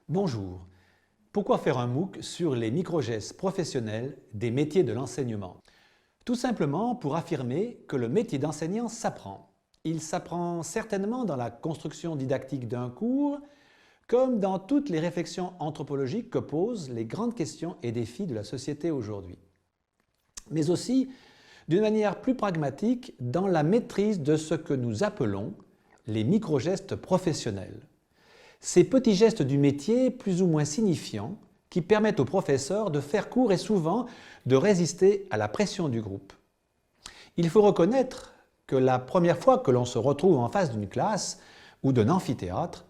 Bonjour. Pourquoi faire un MOOC sur les microgestes professionnels des métiers de l'enseignement? Tout simplement pour affirmer que le métier d'enseignant s'apprend. Il s'apprend certainement dans la construction didactique d'un cours, comme dans toutes les réflexions anthropologiques que posent les grandes questions et défis de la société aujourd'hui. Mais aussi, d'une manière plus pragmatique, dans la maîtrise de ce que nous appelons les microgestes professionnels. Ces petits gestes du métier plus ou moins signifiants qui permettent aux professeurs de faire court et souvent de résister à la pression du groupe. Il faut reconnaître que la première fois que l'on se retrouve en face d'une classe ou d'un amphithéâtre,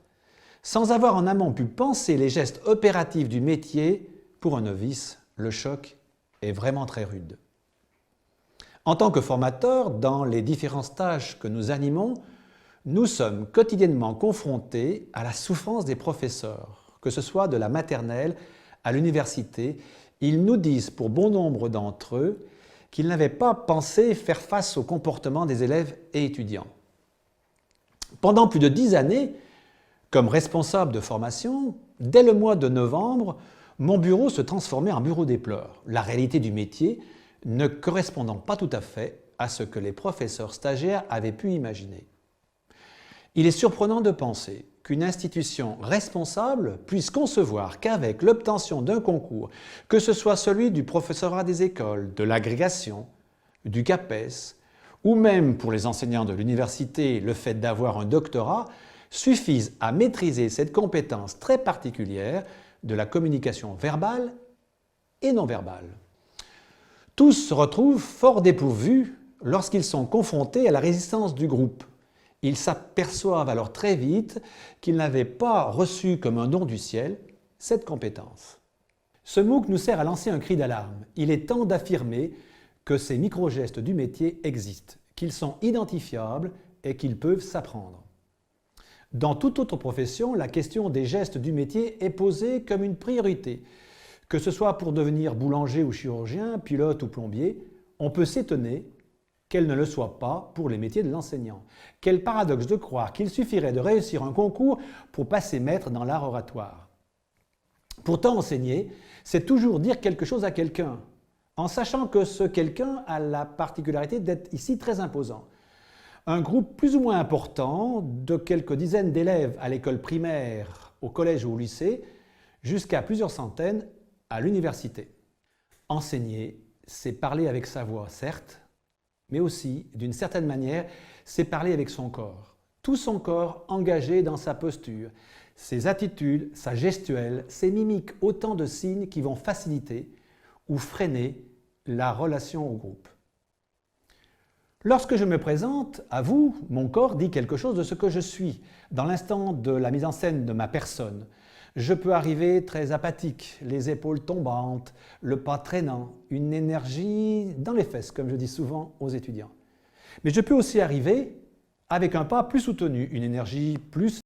sans avoir en amont pu penser les gestes opératifs du métier, pour un novice, le choc est vraiment très rude. En tant que formateur, dans les différents stages que nous animons, nous sommes quotidiennement confrontés à la souffrance des professeurs, que ce soit de la maternelle à l'université. Ils nous disent pour bon nombre d'entre eux qu'ils n'avaient pas pensé faire face au comportement des élèves et étudiants. Pendant plus de 10 années, comme responsable de formation, dès le mois de novembre, mon bureau se transformait en bureau des pleurs, la réalité du métier ne correspondant pas tout à fait à ce que les professeurs stagiaires avaient pu imaginer. Il est surprenant de penser qu'une institution responsable puisse concevoir qu'avec l'obtention d'un concours, que ce soit celui du professorat des écoles, de l'agrégation, du CAPES, ou même pour les enseignants de l'université, le fait d'avoir un doctorat, suffise à maîtriser cette compétence très particulière de la communication verbale et non verbale. Tous se retrouvent fort dépourvus lorsqu'ils sont confrontés à la résistance du groupe. Ils s'aperçoivent alors très vite qu'ils n'avaient pas reçu comme un don du ciel cette compétence. Ce MOOC nous sert à lancer un cri d'alarme. Il est temps d'affirmer que ces micro-gestes du métier existent, qu'ils sont identifiables et qu'ils peuvent s'apprendre. Dans toute autre profession, la question des gestes du métier est posée comme une priorité. Que ce soit pour devenir boulanger ou chirurgien, pilote ou plombier, on peut s'étonner qu'elle ne le soit pas pour les métiers de l'enseignant. Quel paradoxe de croire qu'il suffirait de réussir un concours pour passer maître dans l'art oratoire. Pourtant, enseigner, c'est toujours dire quelque chose à quelqu'un, en sachant que ce quelqu'un a la particularité d'être ici très imposant. Un groupe plus ou moins important de quelques dizaines d'élèves à l'école primaire, au collège ou au lycée, jusqu'à plusieurs centaines à l'université. Enseigner, c'est parler avec sa voix, certes, mais aussi, d'une certaine manière, c'est parler avec son corps. Tout son corps engagé dans sa posture, ses attitudes, sa gestuelle, ses mimiques, autant de signes qui vont faciliter ou freiner la relation au groupe. Lorsque je me présente à vous, mon corps dit quelque chose de ce que je suis, dans l'instant de la mise en scène de ma personne. Je peux arriver très apathique, les épaules tombantes, le pas traînant, une énergie dans les fesses, comme je dis souvent aux étudiants. Mais je peux aussi arriver avec un pas plus soutenu, une énergie plus